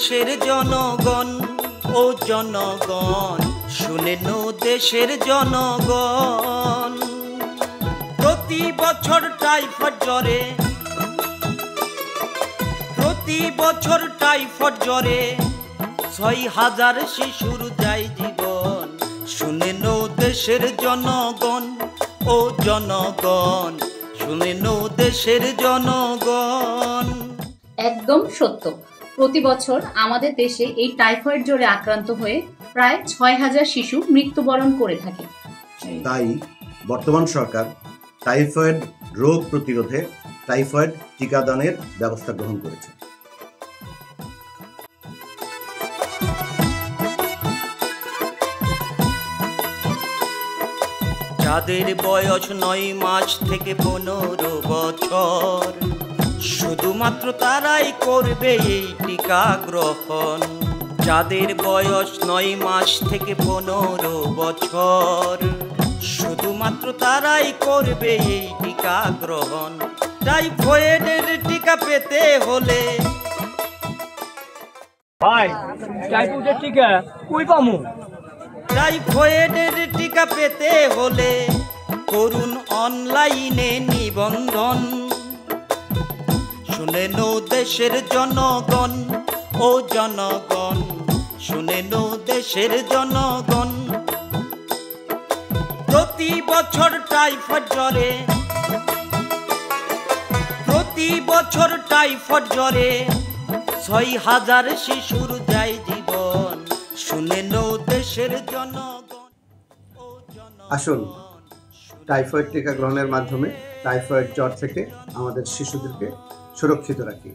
দেশের জনগণ, ও জনগণ শুনে নো দেশের জনগণ। প্রতি বছর টাইফয়েড জ্বরে, প্রতি বছর টাইফয়েড জ্বরে ৬,০০০ শিশুর যায় জীবন। শুনে নো দেশের জনগণ, ও জনগণ শুনে নো দেশের জনগণ। একদম সত্য। প্রতি বছর আমাদের দেশে এই টাইফয়েড জ্বরে আক্রান্ত হয়ে প্রায় ৬,০০০ শিশু মৃত্যুবরণ করে থাকে। তাই বর্তমান সরকার টাইফয়েড রোগ প্রতিরোধে টাইফয়েড টিকাদানের ব্যবস্থা গ্রহণ করেছে। যাদের বয়স ৯ মাস থেকে ১৫ বছর, শুধুমাত্র তারাই করবে এই টিকা গ্রহণ। যাদের বয়স ৯ মাস থেকে ১৫ বছর, শুধুমাত্র তারাই করবে এই টিকা গ্রহণ। টাইফয়েডের টিকা পেতে হলে ভাই টাইফয়েডের টিকা কই পামু? টাইফয়েডের টিকা পেতে হলে করুন অনলাইনে নিবন্ধন। শুনে নো দেশের জনগণ, ও জনগণ শুনে নো দেশের জনগণ। প্রতি বছর টাইফয়েড জ্বরে, প্রতি বছর টাইফয়েড জ্বরে ৬,০০০ শিশুর যায় জীবন। শুনে নো দেশের জনগণ। আসুন টাইফয়েড টিকা গ্রহণের মাধ্যমে টাইফয়েড জ্বর থেকে আমাদের শিশুদেরকে সুরক্ষিত রাখি।